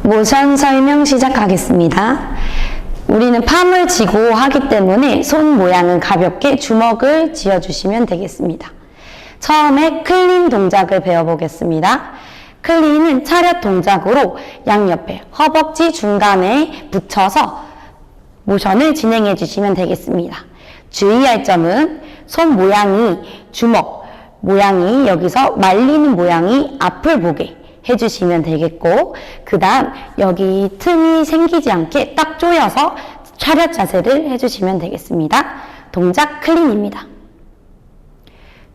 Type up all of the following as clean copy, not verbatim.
모션 설명 시작하겠습니다. 우리는 팜을 쥐고 하기 때문에 손 모양은 가볍게 주먹을 쥐어주시면 되겠습니다. 처음에 클린 동작을 배워보겠습니다. 클린은 차렷 동작으로 양옆에 허벅지 중간에 붙여서 모션을 진행해 주시면 되겠습니다. 주의할 점은 손 모양이 주먹 모양이 여기서 말리는 모양이 앞을 보게 해주시면 되겠고, 그 다음 여기 틈이 생기지 않게 딱 조여서 차렷 자세를 해주시면 되겠습니다. 동작 클린입니다.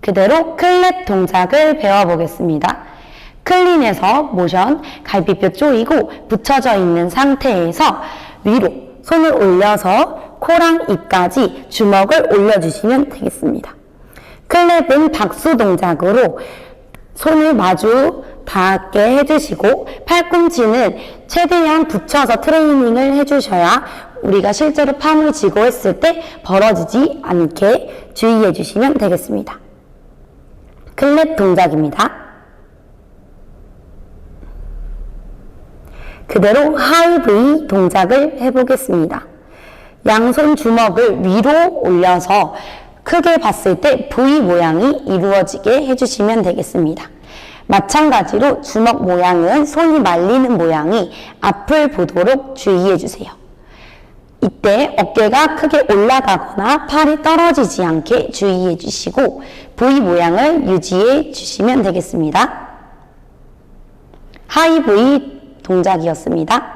그대로 클랩 동작을 배워보겠습니다. 클린에서 모션 갈비뼈 조이고 붙여져 있는 상태에서 위로 손을 올려서 코랑 입까지 주먹을 올려주시면 되겠습니다. 클랩은 박수 동작으로 손을 마주 닿게 해주시고 팔꿈치는 최대한 붙여서 트레이닝을 해주셔야 우리가 실제로 팜을 쥐고 했을 때 벌어지지 않게 주의해 주시면 되겠습니다. 클랩 동작입니다. 그대로 하이 V 동작을 해보겠습니다. 양손 주먹을 위로 올려서 크게 봤을 때 V 모양이 이루어지게 해주시면 되겠습니다. 마찬가지로 주먹 모양은 손이 말리는 모양이 앞을 보도록 주의해 주세요. 이때 어깨가 크게 올라가거나 팔이 떨어지지 않게 주의해 주시고 V 모양을 유지해 주시면 되겠습니다. 하이 V 동작이었습니다.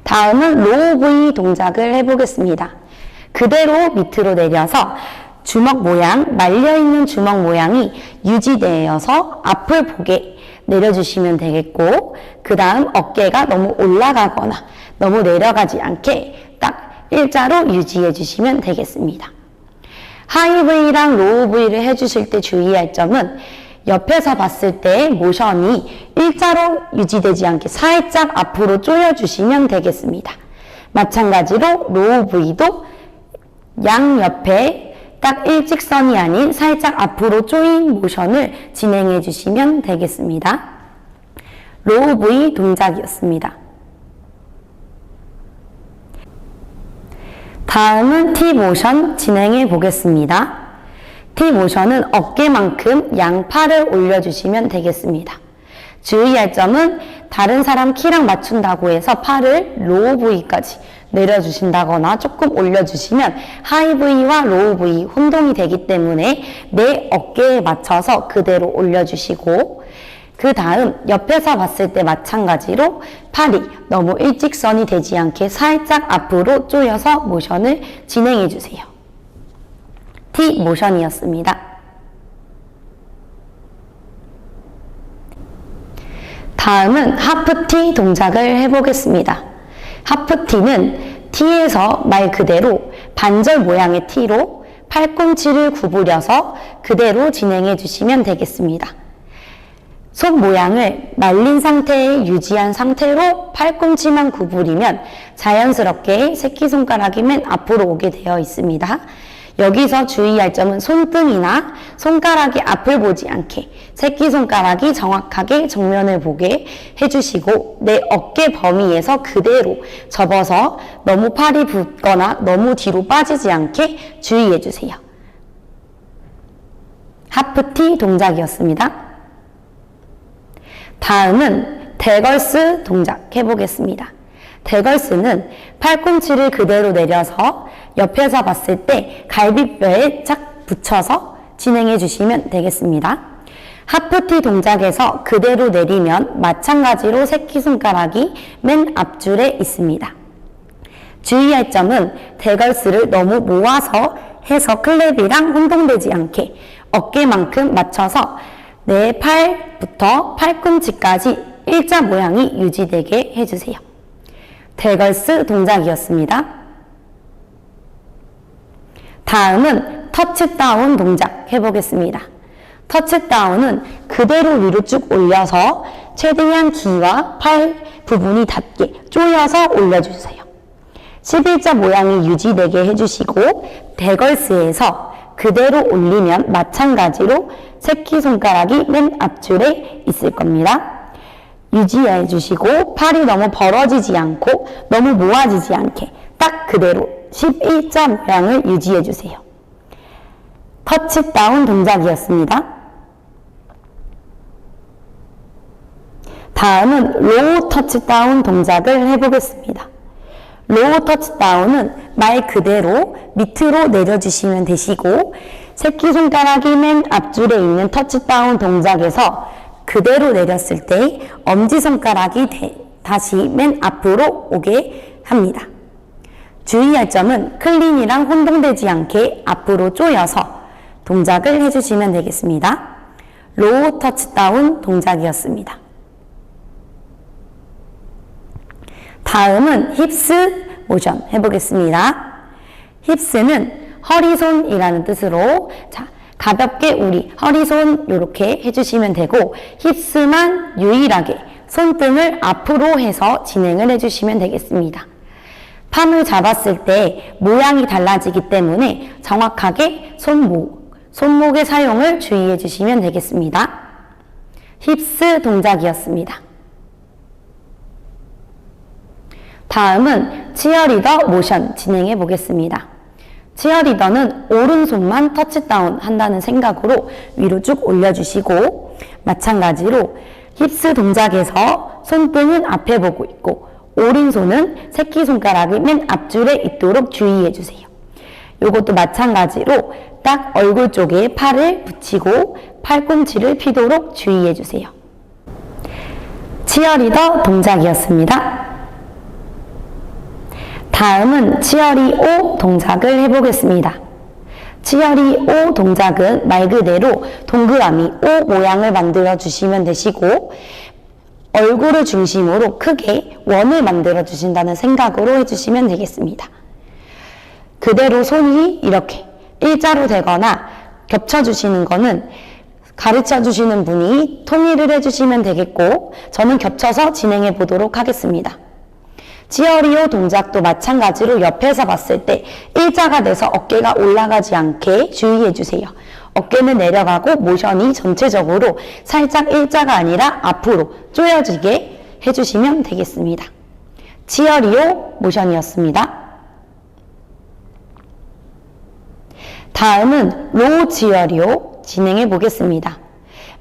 다음은 로우 V 동작을 해보겠습니다. 그대로 밑으로 내려서 주먹 모양, 말려있는 주먹 모양이 유지되어서 앞을 보게 내려주시면 되겠고, 그 다음 어깨가 너무 올라가거나 너무 내려가지 않게 딱 일자로 유지해 주시면 되겠습니다. 하이 V랑 로우 V를 해주실 때 주의할 점은 옆에서 봤을 때 모션이 일자로 유지되지 않게 살짝 앞으로 조여주시면 되겠습니다. 마찬가지로 로우 V도 양옆에 딱 일직선이 아닌 살짝 앞으로 조인 모션을 진행해 주시면 되겠습니다. 로우 V 동작이었습니다. 다음은 T 모션 진행해 보겠습니다. T 모션은 어깨만큼 양팔을 올려주시면 되겠습니다. 주의할 점은 다른 사람 키랑 맞춘다고 해서 팔을 로우 V까지 내려주신다거나 조금 올려주시면 하이 V와 로우 V 혼동이 되기 때문에 내 어깨에 맞춰서 그대로 올려주시고, 그 다음 옆에서 봤을 때 마찬가지로 팔이 너무 일직선이 되지 않게 살짝 앞으로 조여서 모션을 진행해 주세요. T 모션이었습니다. 다음은 하프 T 동작을 해보겠습니다. 하프 T는 T에서 말 그대로 반절 모양의 T로 팔꿈치를 구부려서 그대로 진행해 주시면 되겠습니다. 손 모양을 말린 상태에 유지한 상태로 팔꿈치만 구부리면 자연스럽게 새끼손가락이 맨 앞으로 오게 되어 있습니다. 여기서 주의할 점은 손등이나 손가락이 앞을 보지 않게 새끼손가락이 정확하게 정면을 보게 해주시고 내 어깨 범위에서 그대로 접어서 너무 팔이 붓거나 너무 뒤로 빠지지 않게 주의해 주세요. 하프 T 동작이었습니다. 다음은 대걸스 동작 해보겠습니다. 대걸스는 팔꿈치를 그대로 내려서 옆에서 봤을 때 갈비뼈에 쫙 붙여서 진행해 주시면 되겠습니다. 하프 T 동작에서 그대로 내리면 마찬가지로 새끼손가락이 맨 앞줄에 있습니다. 주의할 점은 대걸스를 너무 모아서 해서 클랩이랑 혼동되지 않게 어깨만큼 맞춰서 내 팔부터 팔꿈치까지 일자 모양이 유지되게 해주세요. 대걸스 동작이었습니다. 다음은 터치다운 동작 해보겠습니다. 터치다운은 그대로 위로 쭉 올려서 최대한 귀와 팔 부분이 닿게 조여서 올려주세요. 11자 모양이 유지되게 해주시고 대걸스에서 그대로 올리면 마찬가지로 새끼손가락이 맨 앞줄에 있을 겁니다. 유지해 주시고 팔이 너무 벌어지지 않고 너무 모아지지 않게 딱 그대로 11자 모양을 유지해 주세요. 터치다운 동작이었습니다. 다음은 로우 터치다운 동작을 해보겠습니다. 로우 터치다운은 말 그대로 밑으로 내려주시면 되시고 새끼손가락이 맨 앞줄에 있는 터치다운 동작에서 그대로 내렸을 때 엄지손가락이 다시 맨 앞으로 오게 합니다. 주의할 점은 클린이랑 혼동되지 않게 앞으로 조여서 동작을 해주시면 되겠습니다. 로우 터치다운 동작이었습니다. 다음은 힙스 모션 해보겠습니다. 힙스는 허리손이라는 뜻으로 자 가볍게 우리 허리손 이렇게 해주시면 되고 힙스만 유일하게 손등을 앞으로 해서 진행을 해주시면 되겠습니다. 팔을 잡았을 때 모양이 달라지기 때문에 정확하게 손목의 사용을 주의해 주시면 되겠습니다. 힙스 동작이었습니다. 다음은 치어리더 모션 진행해 보겠습니다. 치어리더는 오른손만 터치다운 한다는 생각으로 위로 쭉 올려주시고 마찬가지로 힙스 동작에서 손등은 앞에 보고 있고 오른손은 새끼손가락이 맨 앞줄에 있도록 주의해 주세요. 이것도 마찬가지로 딱 얼굴 쪽에 팔을 붙이고 팔꿈치를 피도록 주의해 주세요. 치어리더 동작이었습니다. 다음은 치어리 오 동작을 해보겠습니다. 치어리 오 동작은 말 그대로 동그라미 O 모양을 만들어 주시면 되시고 얼굴을 중심으로 크게 원을 만들어 주신다는 생각으로 해주시면 되겠습니다. 그대로 손이 이렇게 일자로 되거나 겹쳐주시는 거는 가르쳐 주시는 분이 통일을 해주시면 되겠고 저는 겹쳐서 진행해 보도록 하겠습니다. 치어리오 동작도 마찬가지로 옆에서 봤을 때 일자가 돼서 어깨가 올라가지 않게 주의해 주세요. 어깨는 내려가고 모션이 전체적으로 살짝 일자가 아니라 앞으로 조여지게 해주시면 되겠습니다. 치어리오 모션이었습니다. 다음은 로우 치어리오 진행해 보겠습니다.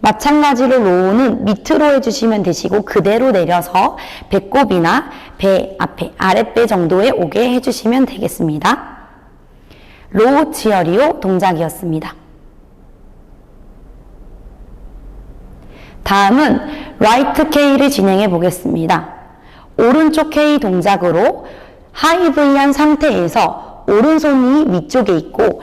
마찬가지로 로우는 밑으로 해주시면 되시고 그대로 내려서 배꼽이나 배 앞에 아랫배 정도에 오게 해주시면 되겠습니다. 로우 치어리오 동작이었습니다. 다음은 라이트 K를 진행해 보겠습니다. 오른쪽 K 동작으로 하이브이한 상태에서 오른손이 위쪽에 있고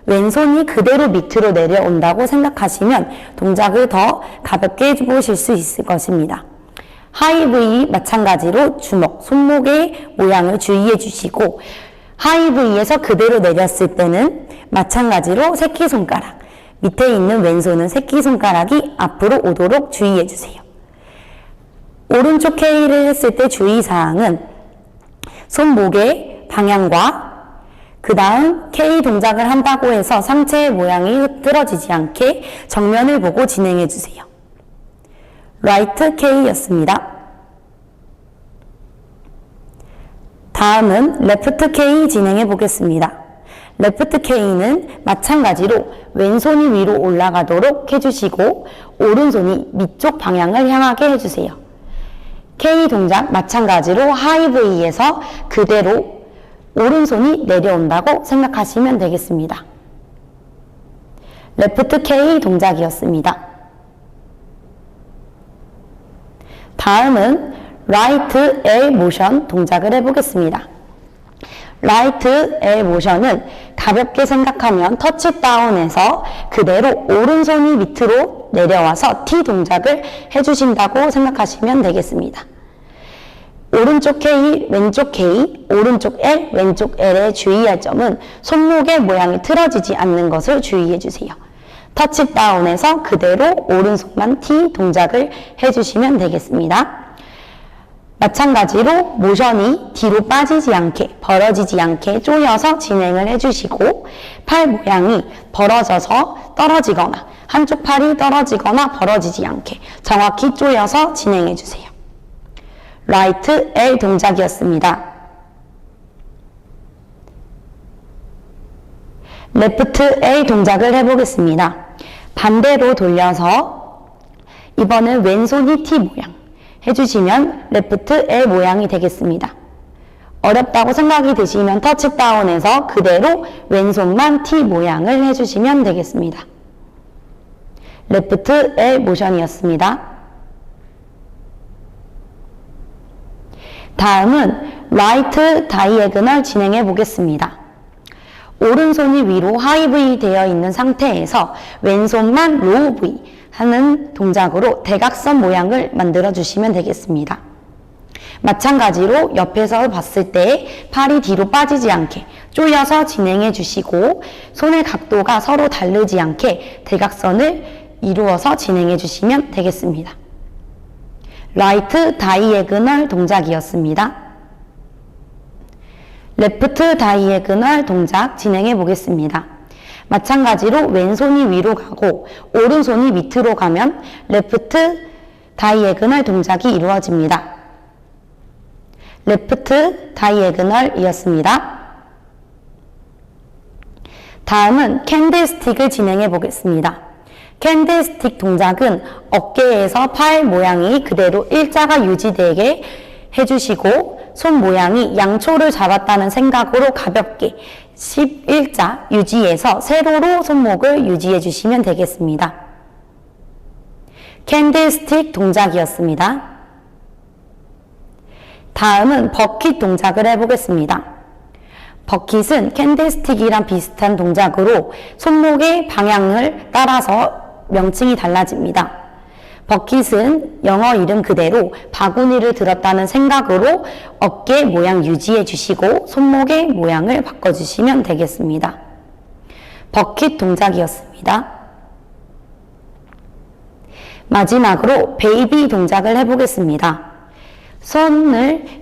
왼손이 그대로 밑으로 내려온다고 생각하시면 동작을 더 가볍게 해보실 수 있을 것입니다. 하이브이 마찬가지로 주먹, 손목의 모양을 주의해 주시고 하이브이에서 그대로 내렸을 때는 마찬가지로 새끼손가락, 밑에 있는 왼손은 새끼손가락이 앞으로 오도록 주의해 주세요. 오른쪽 K를 했을 때 주의사항은 손목의 방향과 그 다음 K 동작을 한다고 해서 상체의 모양이 흐트러지지 않게 정면을 보고 진행해 주세요. 라이트 K였습니다. 다음은 레프트 K 진행해 보겠습니다. 레프트 K는 마찬가지로 왼손이 위로 올라가도록 해주시고 오른손이 밑쪽 방향을 향하게 해주세요. K 동작 마찬가지로 하이브이에서 그대로 오른손이 내려온다고 생각하시면 되겠습니다. 레프트 K 동작이었습니다. 다음은 라이트 L 모션 동작을 해보겠습니다. 라이트 L 모션은 가볍게 생각하면 터치다운에서 그대로 오른손이 밑으로 내려와서 T 동작을 해주신다고 생각하시면 되겠습니다. 오른쪽 K, 왼쪽 K, 오른쪽 L, 왼쪽 L에 주의할 점은 손목의 모양이 틀어지지 않는 것을 주의해 주세요. 터치다운에서 그대로 오른손만 T 동작을 해주시면 되겠습니다. 마찬가지로 모션이 뒤로 빠지지 않게, 벌어지지 않게 조여서 진행을 해주시고 팔 모양이 벌어져서 떨어지거나 한쪽 팔이 떨어지거나 벌어지지 않게 정확히 조여서 진행해주세요. 라이트 L 동작이었습니다. 레프트 A 동작을 해보겠습니다. 반대로 돌려서 이번엔 왼손이 T 모양 해주시면 레프트 L 모양이 되겠습니다. 어렵다고 생각이 드시면 터치다운해서 그대로 왼손만 T 모양을 해주시면 되겠습니다. 레프트 L 모션이었습니다. 다음은 라이트 다이애그널 진행해 보겠습니다. 오른손이 위로 하이 V 되어 있는 상태에서 왼손만 로우 V 하는 동작으로 대각선 모양을 만들어 주시면 되겠습니다. 마찬가지로 옆에서 봤을 때 팔이 뒤로 빠지지 않게 조여서 진행해 주시고 손의 각도가 서로 다르지 않게 대각선을 이루어서 진행해 주시면 되겠습니다. 라이트 다이애그널 동작이었습니다. 레프트 다이애그널 동작 진행해 보겠습니다. 마찬가지로 왼손이 위로 가고 오른손이 밑으로 가면 레프트 다이애그널 동작이 이루어집니다. 레프트 다이애그널이었습니다. 다음은 캔들스틱을 진행해 보겠습니다. 캔들스틱 동작은 어깨에서 팔 모양이 그대로 일자가 유지되게 해주시고 손 모양이 양초를 잡았다는 생각으로 가볍게 11자 유지해서 세로로 손목을 유지해 주시면 되겠습니다. 캔들스틱 동작이었습니다. 다음은 버킷 동작을 해보겠습니다. 버킷은 캔들스틱이랑 비슷한 동작으로 손목의 방향을 따라서 명칭이 달라집니다. 버킷은 영어 이름 그대로 바구니를 들었다는 생각으로 어깨 모양 유지해 주시고 손목의 모양을 바꿔주시면 되겠습니다. 버킷 동작이었습니다. 마지막으로 베이비 동작을 해보겠습니다.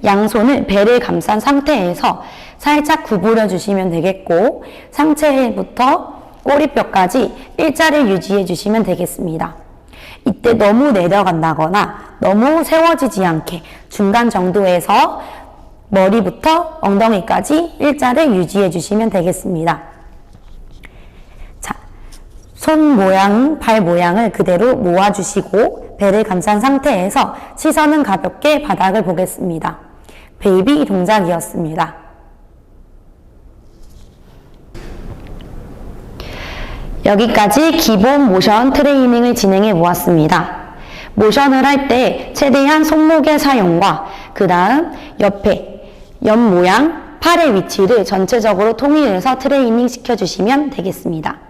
양손을 배를 감싼 상태에서 살짝 구부려 주시면 되겠고 상체부터 꼬리뼈까지 일자를 유지해 주시면 되겠습니다. 이때 너무 내려간다거나 너무 세워지지 않게 중간 정도에서 머리부터 엉덩이까지 일자를 유지해 주시면 되겠습니다. 자, 손 모양, 발 모양을 그대로 모아주시고 배를 감싼 상태에서 시선은 가볍게 바닥을 보겠습니다. 베이비 동작이었습니다. 여기까지 기본 모션 트레이닝을 진행해 보았습니다. 모션을 할 때 최대한 손목의 사용과 그 다음 옆에 옆 모양, 팔의 위치를 전체적으로 통일해서 트레이닝 시켜주시면 되겠습니다.